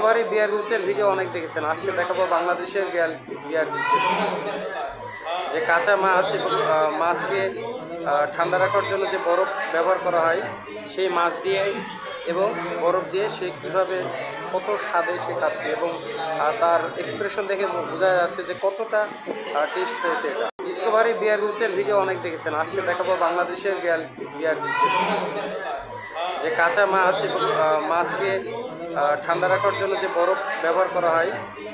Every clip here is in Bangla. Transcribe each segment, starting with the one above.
ডিসকভারি বিয়ার গ্রিলসের ভিডিও অনেক দেখেছেন। আজকে দেখাবো বাংলাদেশের বিয়ার গ্রিলসের যে কাঁচা মাছ এবং মাছকে ঠান্ডা রাখার জন্য যে বরফ ব্যবহার করা হয় সেই মাছ দিয়ে এবং বরফ দিয়ে সে কীভাবে কত স্বাদে সে খাচ্ছে এবং তার এক্সপ্রেশন দেখে বোঝা যাচ্ছে যে কতটা টেস্ট হয়েছে এটা। ডিসকভারি বিয়ার গ্রিলসের ভিডিও অনেক দেখেছেন। আজকে দেখাবো বাংলাদেশের বিয়ার গ্রিলসের যে কাঁচা মাছ এবং মাছকে ঠান্ডা রাখার জন্য যে বরফ ব্যবহার করা হয়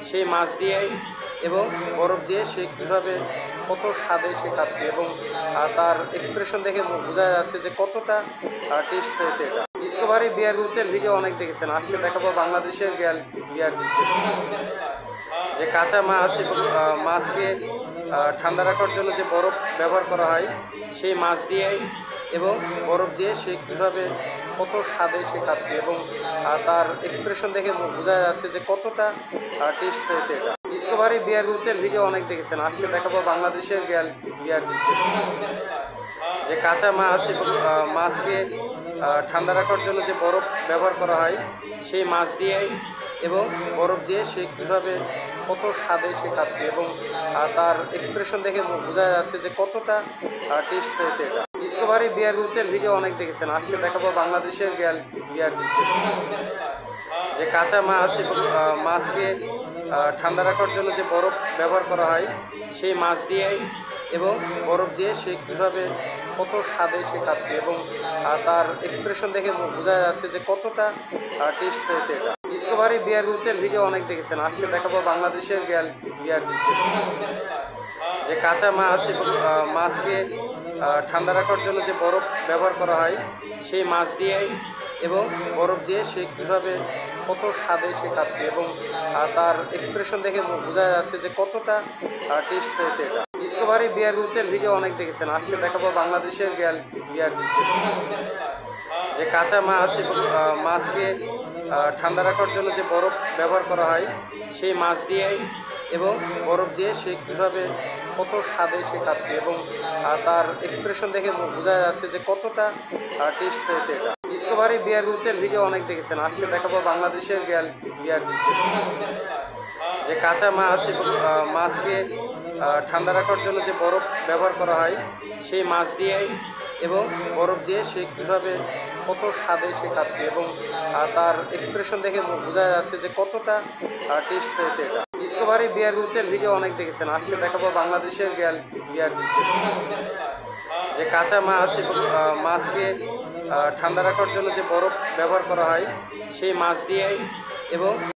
সেই মাছ দিয়ে এবং বরফ দিয়ে সে কীভাবে কত স্বাদে সে খাচ্ছে এবং তার এক্সপ্রেশন দেখে বোঝা যাচ্ছে যে কতটা টেস্ট হয়েছে এটা। ডিসকভারি বিয়ার গ্রিলসের ভিডিও অনেক দেখেছেন। আজকে দেখাবো বাংলাদেশের বিয়ার গ্রিলসের যে কাঁচা মাছ এবং মাছকে ঠান্ডা রাখার জন্য যে বরফ ব্যবহার করা হয় সেই মাছ দিয়ে এবং বরফ দিয়ে সে কীভাবে কত স্বাদে সে খাচ্ছে এবং তার এক্সপ্রেশন দেখে বোঝা যাচ্ছে যে কতটা টেস্ট হয়েছে এটা। ডিসকভারি বিয়ার গ্রিলসের ভিডিও অনেক দেখেছেন। আজকে দেখাবো বাংলাদেশের বিয়ার গ্রিলসের যে কাঁচা মাছ এবং মাছকে ঠান্ডা রাখার জন্য যে বরফ ব্যবহার করা হয় সেই মাছ দিয়ে এবং বরফ দিয়ে সে কীভাবে কত স্বাদে সে খাচ্ছে এবং তার এক্সপ্রেশন দেখে বোঝা যাচ্ছে যে কতটা টেস্ট হয়েছে এটা। ডিসকভারি বিয়ার গ্রিলসের ভিডিও অনেক দেখেছেন। আজকে দেখাবো বাংলাদেশের বিয়ার গ্রিলসের যে কাঁচা মাছ এবং মাছকে ঠান্ডা রাখার জন্য যে বরফ ব্যবহার করা হয় সেই মাছ দিয়ে এবং বরফ দিয়ে সে কীভাবে কত স্বাদে সে খাচ্ছে এবং তার এক্সপ্রেশন দেখে বোঝা যাচ্ছে যে কতটা টেস্ট হয়েছে এটা। ডিসকভারি বিয়ার গ্রিলসের ভিডিও অনেক দেখেছেন। আজকে দেখাবো বাংলাদেশের বিয়ার গ্রিলসের যে কাঁচা মাছ এবং মাছকে ঠান্ডা রাখার জন্য যে বরফ ব্যবহার করা হয় সেই মাছ দিয়ে এবং বরফ দিয়ে সে কীভাবে কত স্বাদে সে খাচ্ছে এবং তার এক্সপ্রেশন দেখে বোঝা যাচ্ছে যে কতটা টেস্ট হয়েছে এটা। ডিসকভারি বিয়ার গ্রিলসের ভিডিও অনেক দেখেছেন। আজকে দেখাবো বাংলাদেশের বিয়ার গ্রিলসের যে কাঁচা মাছ এবং মাছকে ঠান্ডা রাখার জন্য যে বরফ ব্যবহার করা হয় সেই মাছ দিয়ে এবং বরফ দিয়ে সে কীভাবে কত স্বাদে সে খাচ্ছে এবং তার এক্সপ্রেশন দেখে বোঝা যাচ্ছে যে কতটা টেস্ট হয়েছে এটা। ডিসকভারি বিয়ার গ্রিলসের ভিডিও অনেক দেখেছেন। আজকে দেখাবো বাংলাদেশের বিয়ার গ্রিলসের যে কাঁচা মাছ এবং মাছকে ঠান্ডা রাখার জন্য যে বরফ ব্যবহার করা হয় সেই মাছ দিয়ে এবং বরফ দিয়ে সে কীভাবে কত স্বাদে সে খাচ্ছে এবং তার এক্সপ্রেশন দেখে বোঝা যাচ্ছে যে কতটা টেস্ট হয়েছে এটা। ডিসকভারি বিয়ার গ্রিলসের ভিডিও অনেক দেখেছেন। আজকে দেখাবো বাংলাদেশের বিয়ার গ্রিলসের যে কাঁচা মাছ এবং মাছকে ঠান্ডা রাখার জন্য যে বরফ ব্যবহার করা হয় সেই মাছ দিয়ে এবং